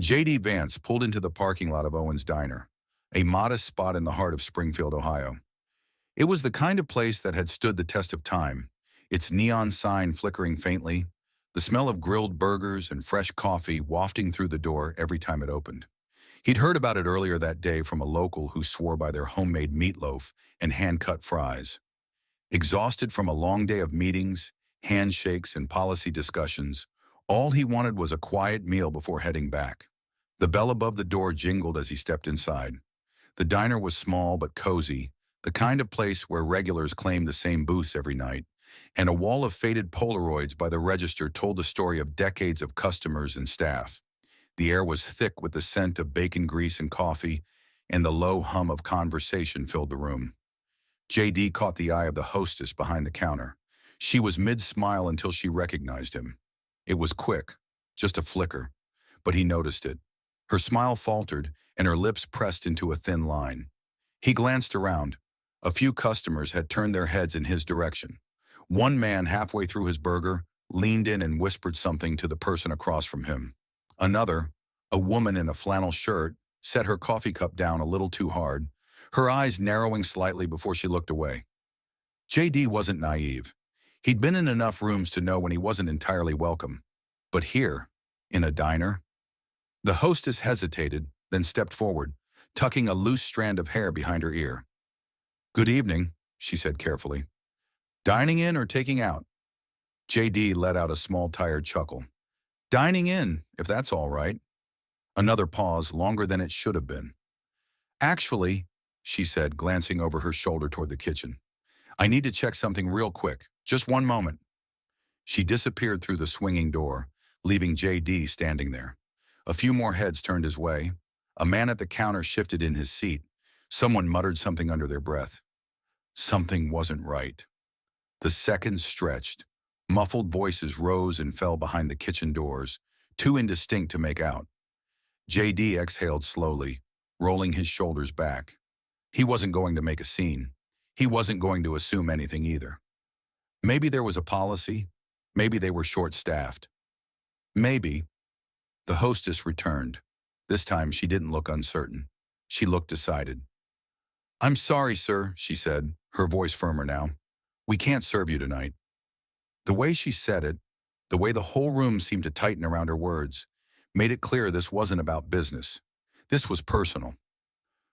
J.D. Vance pulled into the parking lot of Owen's Diner, a modest spot in the heart of Springfield, Ohio. It was the kind of place that had stood the test of time, its neon sign flickering faintly, the smell of grilled burgers and fresh coffee wafting through the door every time it opened. He'd heard about it earlier that day from a local who swore by their homemade meatloaf and hand-cut fries. Exhausted from a long day of meetings, handshakes, and policy discussions, all he wanted was a quiet meal before heading back. The bell above the door jingled as he stepped inside. The diner was small but cozy, the kind of place where regulars claimed the same booths every night, and a wall of faded Polaroids by the register told the story of decades of customers and staff. The air was thick with the scent of bacon grease and coffee, and the low hum of conversation filled the room. J.D. caught the eye of the hostess behind the counter. She was mid-smile until she recognized him. It was quick, just a flicker, but he noticed it. Her smile faltered, and her lips pressed into a thin line. He glanced around. A few customers had turned their heads in his direction. One man, halfway through his burger, leaned in and whispered something to the person across from him. Another, a woman in a flannel shirt, set her coffee cup down a little too hard, her eyes narrowing slightly before she looked away. J.D. wasn't naive. He'd been in enough rooms to know when he wasn't entirely welcome. But here, in a diner? The hostess hesitated, then stepped forward, tucking a loose strand of hair behind her ear. "Good evening," she said carefully. "Dining in or taking out?" J.D. let out a small tired chuckle. "Dining in, if that's all right." Another pause, longer than it should have been. "Actually," she said, glancing over her shoulder toward the kitchen, "I need to check something real quick. Just one moment." She disappeared through the swinging door, leaving J.D. standing there. A few more heads turned his way. A man at the counter shifted in his seat. Someone muttered something under their breath. Something wasn't right. The seconds stretched. Muffled voices rose and fell behind the kitchen doors, too indistinct to make out. J.D. exhaled slowly, rolling his shoulders back. He wasn't going to make a scene. He wasn't going to assume anything either. Maybe there was a policy. Maybe they were short-staffed. Maybe. The hostess returned. This time she didn't look uncertain. She looked decided. "I'm sorry, sir," she said, her voice firmer now. "We can't serve you tonight." The way she said it, the way the whole room seemed to tighten around her words, made it clear this wasn't about business. This was personal.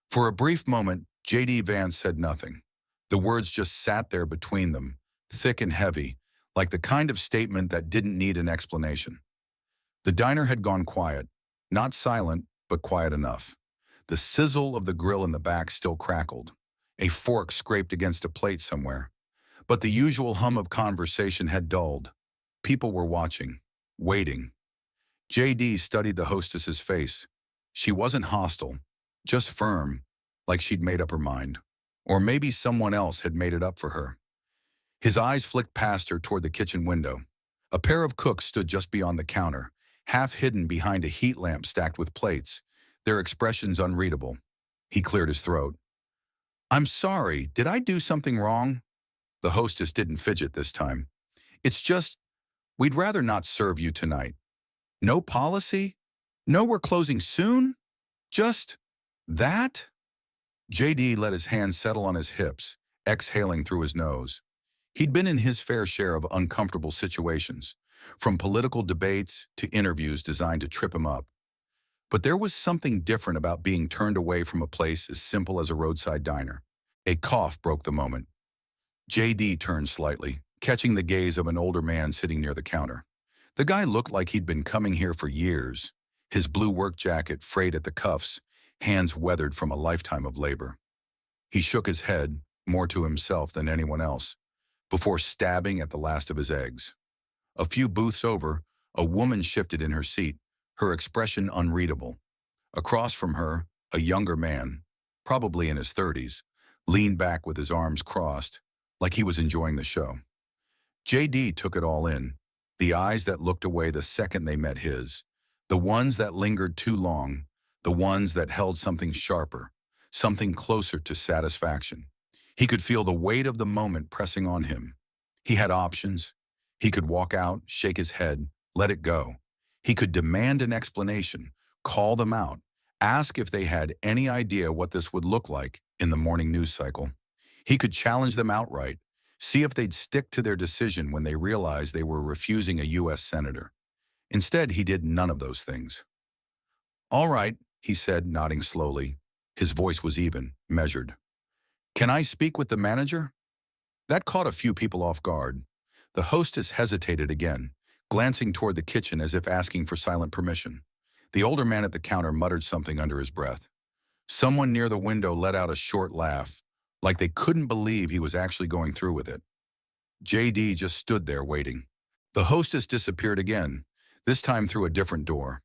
For a brief moment, J.D. Vance said nothing. The words just sat there between them, thick and heavy, like the kind of statement that didn't need an explanation. The diner had gone quiet, not silent, but quiet enough. The sizzle of the grill in the back still crackled. A fork scraped against a plate somewhere. But the usual hum of conversation had dulled. People were watching, waiting. J.D. studied the hostess's face. She wasn't hostile, just firm, like she'd made up her mind. Or maybe someone else had made it up for her. His eyes flicked past her toward the kitchen window. A pair of cooks stood just beyond the counter, half hidden behind a heat lamp stacked with plates, their expressions unreadable. He cleared his throat. "I'm sorry, did I do something wrong?" The hostess didn't fidget this time. "It's just, we'd rather not serve you tonight." "No policy? No, we're closing soon? Just that?" J.D. let his hands settle on his hips, exhaling through his nose. He'd been in his fair share of uncomfortable situations, from political debates to interviews designed to trip him up. But there was something different about being turned away from a place as simple as a roadside diner. A cough broke the moment. J.D. turned slightly, catching the gaze of an older man sitting near the counter. The guy looked like he'd been coming here for years, his blue work jacket frayed at the cuffs, hands weathered from a lifetime of labor. He shook his head, more to himself than anyone else, before stabbing at the last of his eggs. A few booths over, a woman shifted in her seat, her expression unreadable. Across from her, a younger man, probably in his 30s, leaned back with his arms crossed, like he was enjoying the show. J.D. took it all in, the eyes that looked away the second they met his, the ones that lingered too long, the ones that held something sharper, something closer to satisfaction. He could feel the weight of the moment pressing on him. He had options. He could walk out, shake his head, let it go. He could demand an explanation, Call them out. Ask if they had any idea what this would look like in the morning news cycle. He could challenge them outright, see if they'd stick to their decision when they realized they were refusing a U.S. senator. Instead, he did none of those things. "All right," he said, nodding slowly. His voice was even, measured. "Can I speak with the manager?" That caught a few people off guard. The hostess hesitated again, glancing toward the kitchen as if asking for silent permission. The older man at the counter muttered something under his breath. Someone near the window let out a short laugh, like they couldn't believe he was actually going through with it. JD just stood there waiting. The hostess disappeared again, this time through a different door.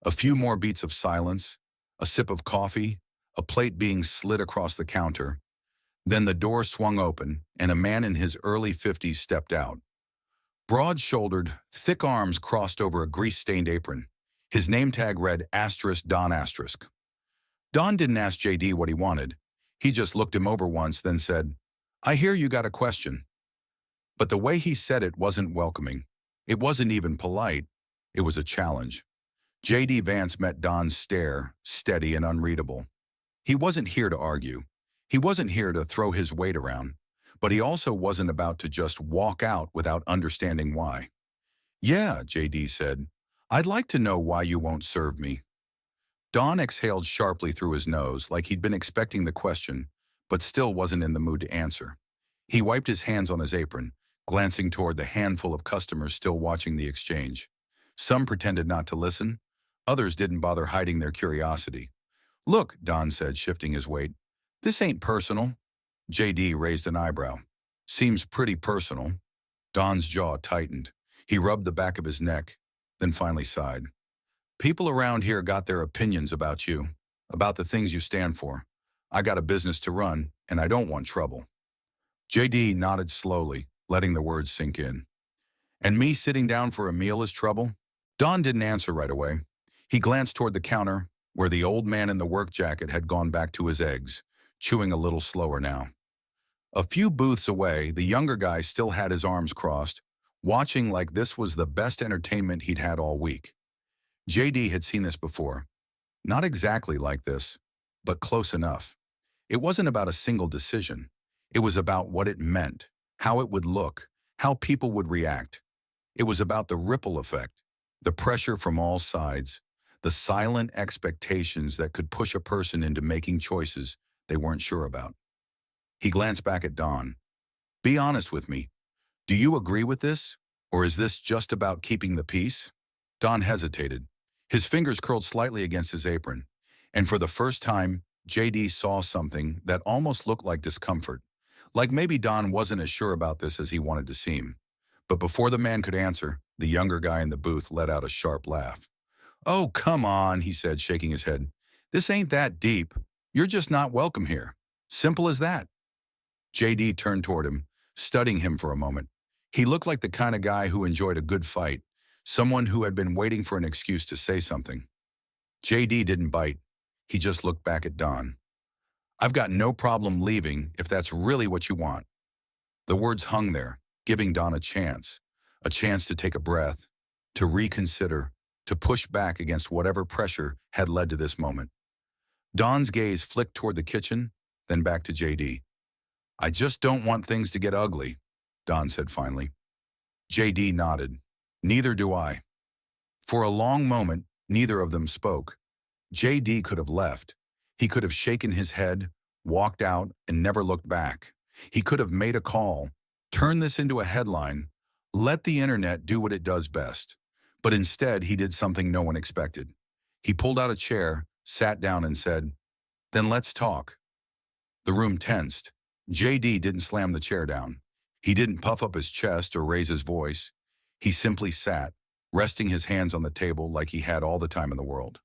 A few more beats of silence, a sip of coffee, a plate being slid across the counter. Then the door swung open, and a man in his early 50s stepped out. Broad-shouldered, thick arms crossed over a grease-stained apron. His name tag read *Don*. Don didn't ask JD what he wanted. He just looked him over once, then said, "I hear you got a question." But the way he said it wasn't welcoming. It wasn't even polite. It was a challenge. JD Vance met Don's stare, steady and unreadable. He wasn't here to argue. He wasn't here to throw his weight around. But he also wasn't about to just walk out without understanding why. "Yeah," JD said. "I'd like to know why you won't serve me." Don exhaled sharply through his nose like he'd been expecting the question, but still wasn't in the mood to answer. He wiped his hands on his apron, glancing toward the handful of customers still watching the exchange. Some pretended not to listen. Others didn't bother hiding their curiosity. "Look," Don said, shifting his weight. "This ain't personal." JD raised an eyebrow. "Seems pretty personal." Don's jaw tightened. He rubbed the back of his neck, then finally sighed. "People around here got their opinions about you, about the things you stand for. I got a business to run, and I don't want trouble." JD nodded slowly, letting the words sink in. "And me sitting down for a meal is trouble?" Don didn't answer right away. He glanced toward the counter, where the old man in the work jacket had gone back to his eggs, chewing a little slower now. A few booths away, the younger guy still had his arms crossed, watching like this was the best entertainment he'd had all week. JD had seen this before. Not exactly like this, but close enough. It wasn't about a single decision. It was about what it meant, how it would look, how people would react. It was about the ripple effect, the pressure from all sides, the silent expectations that could push a person into making choices they weren't sure about. He glanced back at Don. "Be honest with me. Do you agree with this? Or is this just about keeping the peace?" Don hesitated. His fingers curled slightly against his apron, and for the first time, JD saw something that almost looked like discomfort, like maybe Don wasn't as sure about this as he wanted to seem. But before the man could answer, the younger guy in the booth let out a sharp laugh. "Oh, come on," he said, shaking his head. "This ain't that deep. You're just not welcome here. Simple as that." JD turned toward him, studying him for a moment. He looked like the kind of guy who enjoyed a good fight, someone who had been waiting for an excuse to say something. JD didn't bite. He just looked back at Don. "I've got no problem leaving if that's really what you want." The words hung there, giving Don a chance to take a breath, to reconsider, to push back against whatever pressure had led to this moment. Don's gaze flicked toward the kitchen, then back to JD. "I just don't want things to get ugly," Don said finally. JD nodded. "Neither do I." For a long moment, neither of them spoke. JD could have left. He could have shaken his head, walked out, and never looked back. He could have made a call, turned this into a headline, let the internet do what it does best. But instead, he did something no one expected. He pulled out a chair, sat down, and said, "Then let's talk." The room tensed. JD didn't slam the chair down. He didn't puff up his chest or raise his voice. He simply sat, resting his hands on the table like he had all the time in the world.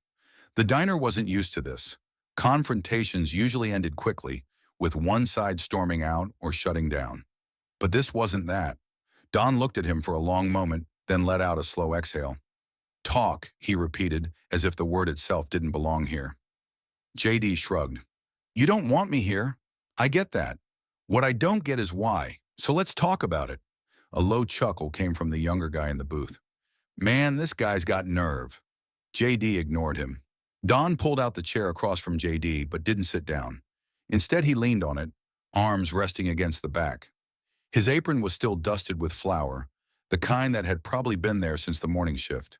The diner wasn't used to this. Confrontations usually ended quickly, with one side storming out or shutting down. But this wasn't that. Don looked at him for a long moment, then let out a slow exhale. "Talk," he repeated, as if the word itself didn't belong here. JD shrugged. "You don't want me here. I get that. What I don't get is why, so let's talk about it." A low chuckle came from the younger guy in the booth. "Man, this guy's got nerve." JD ignored him. Don pulled out the chair across from JD but didn't sit down. Instead, he leaned on it, arms resting against the back. His apron was still dusted with flour, the kind that had probably been there since the morning shift.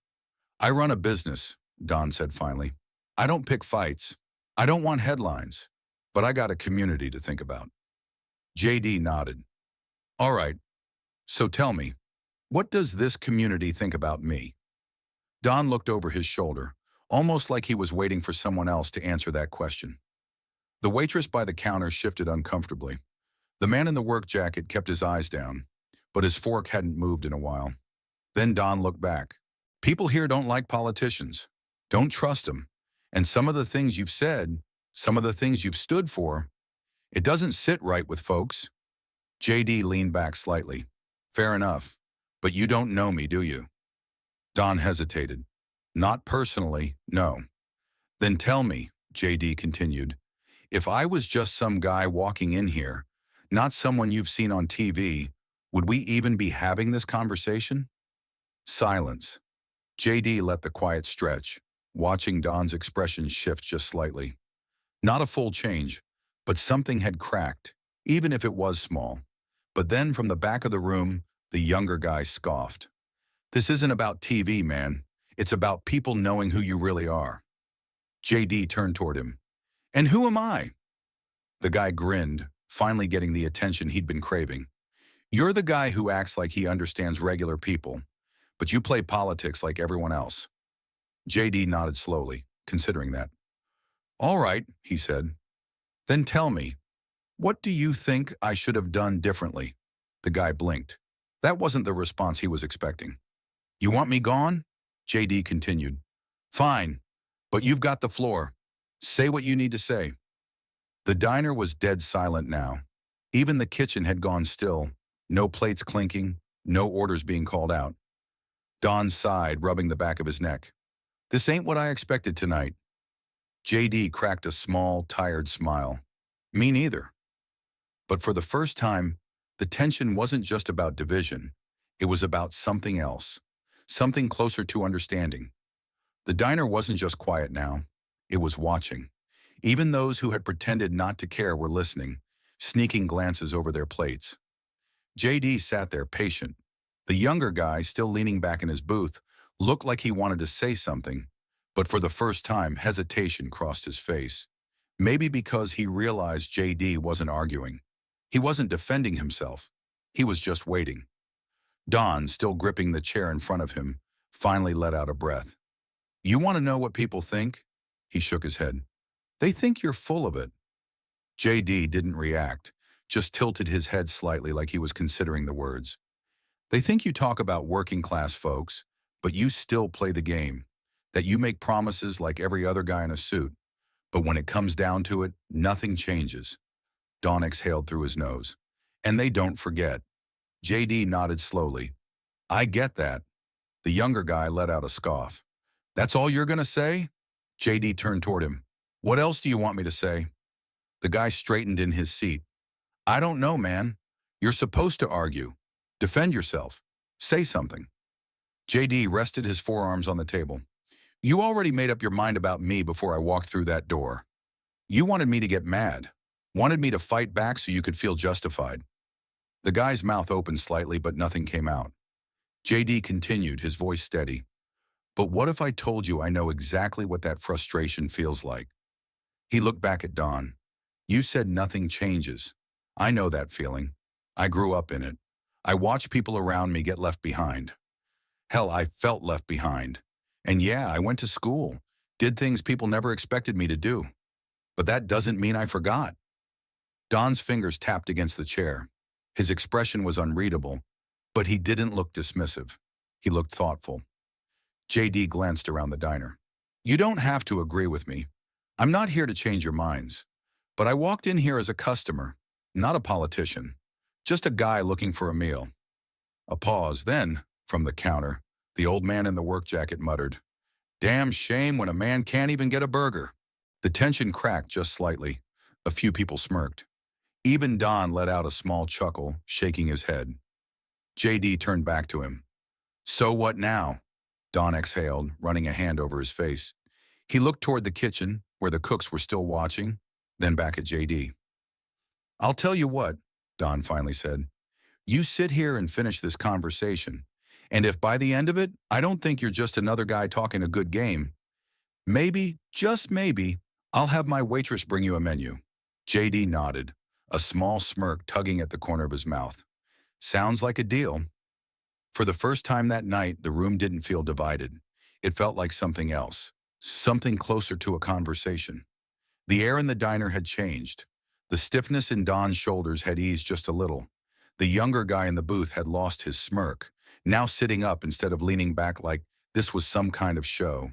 "I run a business," Don said finally. "I don't pick fights. I don't want headlines. But I got a community to think about." JD nodded. "All right, so tell me, what does this community think about me?" Don looked over his shoulder, almost like he was waiting for someone else to answer that question. The waitress by the counter shifted uncomfortably. The man in the work jacket kept his eyes down, but his fork hadn't moved in a while. Then Don looked back. "People here don't like politicians. Don't trust them. And some of the things you've said, some of the things you've stood for, it doesn't sit right with folks." JD leaned back slightly. "Fair enough. But you don't know me, do you?" Don hesitated. "Not personally, no." "Then tell me," JD continued, "if I was just some guy walking in here, not someone you've seen on TV, would we even be having this conversation?" Silence. JD let the quiet stretch, watching Don's expression shift just slightly. Not a full change, but something had cracked, even if it was small. But then from the back of the room, the younger guy scoffed. "This isn't about TV, man. It's about people knowing who you really are." JD turned toward him. "And who am I?" The guy grinned, finally getting the attention he'd been craving. "You're the guy who acts like he understands regular people, but you play politics like everyone else." JD nodded slowly, considering that. "All right," he said. "Then tell me, what do you think I should have done differently?" The guy blinked. That wasn't the response he was expecting. "You want me gone?" JD continued. "Fine, but you've got the floor. Say what you need to say." The diner was dead silent now. Even the kitchen had gone still, no plates clinking, no orders being called out. Don sighed, rubbing the back of his neck. "This ain't what I expected tonight." JD cracked a small, tired smile. "Me neither." But for the first time, the tension wasn't just about division. It was about something else, something closer to understanding. The diner wasn't just quiet now. It was watching. Even those who had pretended not to care were listening, sneaking glances over their plates. JD sat there patient. The younger guy, still leaning back in his booth, looked like he wanted to say something, but for the first time, hesitation crossed his face. Maybe because he realized JD wasn't arguing. He wasn't defending himself. He was just waiting. Don, still gripping the chair in front of him, finally let out a breath. "You want to know what people think?" He shook his head. "They think you're full of it." JD didn't react, just tilted his head slightly like he was considering the words. "They think you talk about working class folks, but you still play the game. That you make promises like every other guy in a suit. But when it comes down to it, nothing changes." Don exhaled through his nose. "And they don't forget." JD nodded slowly. "I get that." The younger guy let out a scoff. "That's all you're gonna say?" JD turned toward him. "What else do you want me to say?" The guy straightened in his seat. "I don't know, man. You're supposed to argue. Defend yourself. Say something." JD rested his forearms on the table. "You already made up your mind about me before I walked through that door. You wanted me to get mad. Wanted me to fight back so you could feel justified." The guy's mouth opened slightly, but nothing came out. JD continued, his voice steady. "But what if I told you I know exactly what that frustration feels like?" He looked back at Don. "You said nothing changes. I know that feeling. I grew up in it. I watched people around me get left behind. Hell, I felt left behind. And yeah, I went to school, did things people never expected me to do. But that doesn't mean I forgot." Don's fingers tapped against the chair. His expression was unreadable, but he didn't look dismissive. He looked thoughtful. JD glanced around the diner. "You don't have to agree with me. I'm not here to change your minds. But I walked in here as a customer, not a politician. Just a guy looking for a meal." A pause. Then, from the counter, the old man in the work jacket muttered, "Damn shame when a man can't even get a burger." The tension cracked just slightly. A few people smirked. Even Don let out a small chuckle, shaking his head. JD turned back to him. "So what now?" Don exhaled, running a hand over his face. He looked toward the kitchen, where the cooks were still watching, then back at JD. "I'll tell you what," Don finally said. "You sit here and finish this conversation. And if by the end of it, I don't think you're just another guy talking a good game, maybe, just maybe, I'll have my waitress bring you a menu." JD nodded, a small smirk tugging at the corner of his mouth. "Sounds like a deal." For the first time that night, the room didn't feel divided. It felt like something else, something closer to a conversation. The air in the diner had changed. The stiffness in Don's shoulders had eased just a little. The younger guy in the booth had lost his smirk, now sitting up instead of leaning back like this was some kind of show.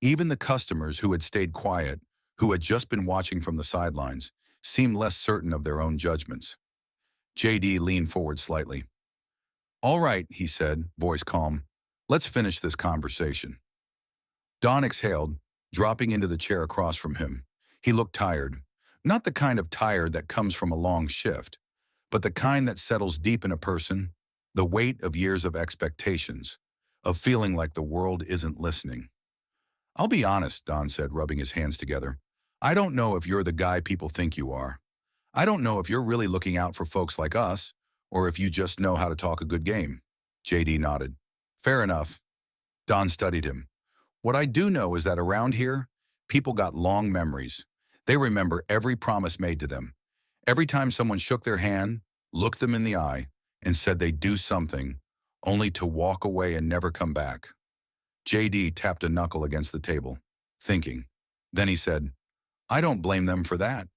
Even the customers who had stayed quiet, who had just been watching from the sidelines, seemed less certain of their own judgments. JD leaned forward slightly. "All right," he said, voice calm. "Let's finish this conversation." Don exhaled, dropping into the chair across from him. He looked tired. Not the kind of tired that comes from a long shift, but the kind that settles deep in a person, the weight of years of expectations, of feeling like the world isn't listening. "I'll be honest," Don said, rubbing his hands together. "I don't know if you're the guy people think you are. I don't know if you're really looking out for folks like us, or if you just know how to talk a good game." JD nodded. "Fair enough." Don studied him. "What I do know is that around here, people got long memories. They remember every promise made to them. Every time someone shook their hand, looked them in the eye, and said they'd do something, only to walk away and never come back." JD tapped a knuckle against the table, thinking. Then he said, "I don't blame them for that."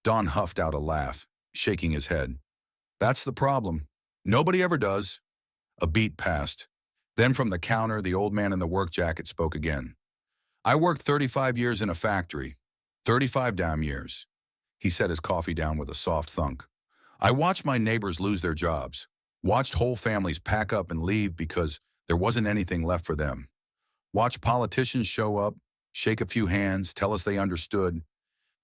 Don huffed out a laugh, shaking his head. "That's the problem. Nobody ever does." A beat passed. Then from the counter, the old man in the work jacket spoke again. "I worked 35 years in a factory. 35 damn years." He set his coffee down with a soft thunk. "I watched my neighbors lose their jobs. Watched whole families pack up and leave because there wasn't anything left for them. Watched politicians show up, shake a few hands, tell us they understood,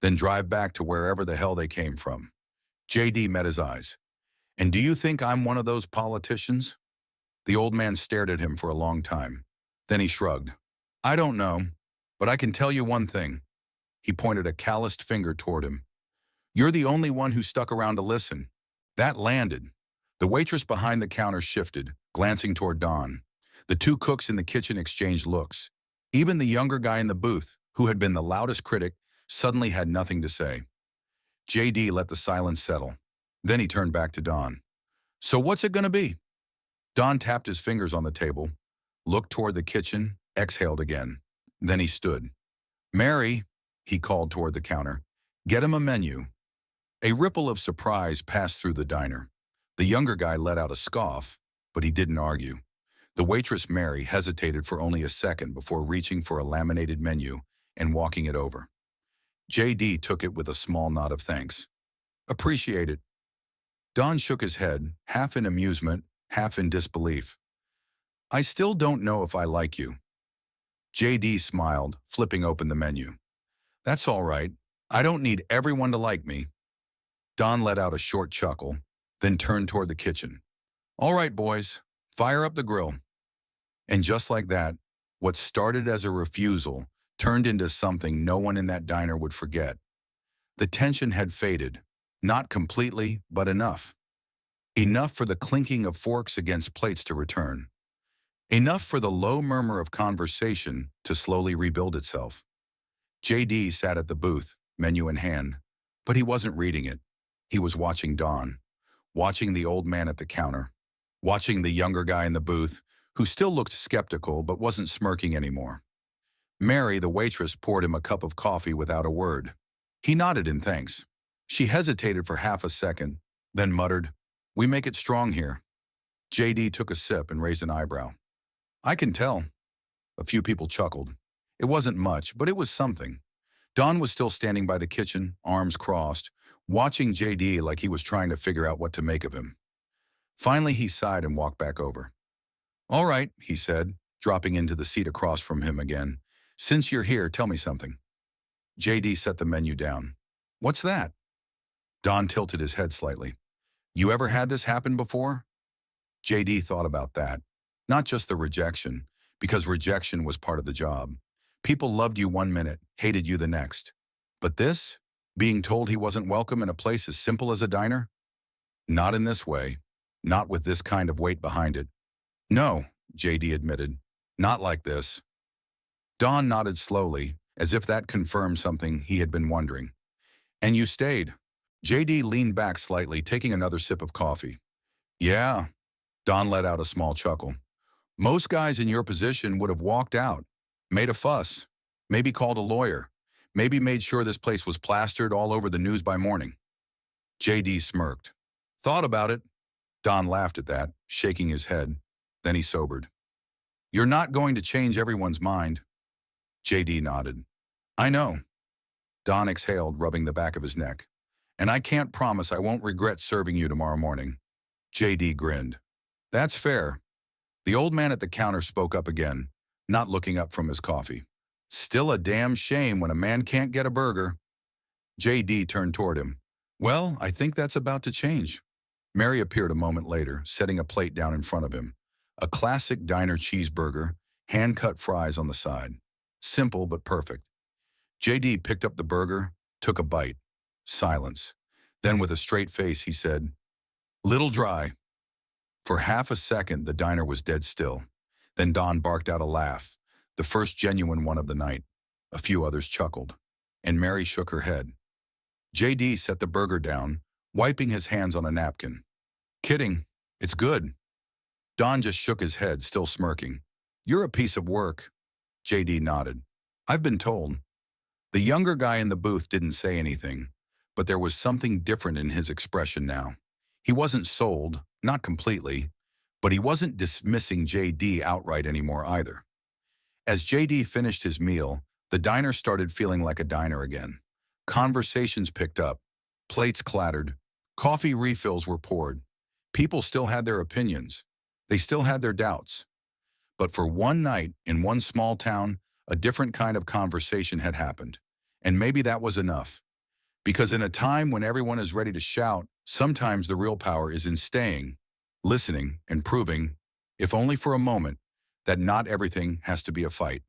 then drive back to wherever the hell they came from." JD met his eyes. "And do you think I'm one of those politicians?" The old man stared at him for a long time. Then he shrugged. "I don't know, but I can tell you one thing." He pointed a calloused finger toward him. "You're the only one who stuck around to listen." That landed. The waitress behind the counter shifted, glancing toward Don. The two cooks in the kitchen exchanged looks. Even the younger guy in the booth, who had been the loudest critic, suddenly had nothing to say. JD let the silence settle. Then he turned back to Don. "So what's it going to be?" Don tapped his fingers on the table, looked toward the kitchen, exhaled again. Then he stood. "Mary," he called toward the counter, "get him a menu." A ripple of surprise passed through the diner. The younger guy let out a scoff, but he didn't argue. The waitress, Mary, hesitated for only a second before reaching for a laminated menu and walking it over. JD took it with a small nod of thanks. "Appreciate it." Don shook his head, half in amusement, half in disbelief. "I still don't know if I like you." JD smiled, flipping open the menu. "That's all right. I don't need everyone to like me." Don let out a short chuckle, then turned toward the kitchen. "All right, boys, fire up the grill." And just like that, what started as a refusal turned into something no one in that diner would forget. The tension had faded, not completely, but enough. Enough for the clinking of forks against plates to return. Enough for the low murmur of conversation to slowly rebuild itself. JD sat at the booth, menu in hand, but he wasn't reading it. He was watching Don, watching the old man at the counter, watching the younger guy in the booth, who still looked skeptical but wasn't smirking anymore. Mary, the waitress, poured him a cup of coffee without a word. He nodded in thanks. She hesitated for half a second, then muttered, "We make it strong here." JD took a sip and raised an eyebrow. "I can tell." A few people chuckled. It wasn't much, but it was something. Don was still standing by the kitchen, arms crossed, watching JD like he was trying to figure out what to make of him. Finally, he sighed and walked back over. "All right," he said, dropping into the seat across from him again. "Since you're here, tell me something." JD set the menu down. "What's that?" Don tilted his head slightly. "You ever had this happen before?" JD thought about that. Not just the rejection, because rejection was part of the job. People loved you one minute, hated you the next. But this? Being told he wasn't welcome in a place as simple as a diner? Not in this way. Not with this kind of weight behind it. No, JD admitted. Not like this. Don nodded slowly, as if that confirmed something he had been wondering. And you stayed. JD leaned back slightly, taking another sip of coffee. Yeah. Don let out a small chuckle. Most guys in your position would have walked out, made a fuss, maybe called a lawyer, maybe made sure this place was plastered all over the news by morning. JD smirked. Thought about it. Don laughed at that, shaking his head. Then he sobered. You're not going to change everyone's mind. JD nodded. I know. Don exhaled, rubbing the back of his neck. And I can't promise I won't regret serving you tomorrow morning. JD grinned. That's fair. The old man at the counter spoke up again, not looking up from his coffee. Still a damn shame when a man can't get a burger. JD turned toward him. Well, I think that's about to change. Mary appeared a moment later, setting a plate down in front of him. A classic diner cheeseburger, hand-cut fries on the side. Simple but perfect. JD picked up the burger, took a bite. Silence. Then with a straight face, he said, Little dry. For half a second, the diner was dead still. Then Don barked out a laugh, the first genuine one of the night. A few others chuckled, and Mary shook her head. JD set the burger down, wiping his hands on a napkin. Kidding. It's good. Don just shook his head, still smirking. You're a piece of work. JD nodded. I've been told. The younger guy in the booth didn't say anything, but there was something different in his expression now. He wasn't sold, not completely, but he wasn't dismissing JD outright anymore either. As JD finished his meal, the diner started feeling like a diner again. Conversations picked up, plates clattered, coffee refills were poured. People still had their opinions. They still had their doubts. But for one night, in one small town, a different kind of conversation had happened. And maybe that was enough. Because in a time when everyone is ready to shout, sometimes the real power is in staying, listening, and proving, if only for a moment, that not everything has to be a fight.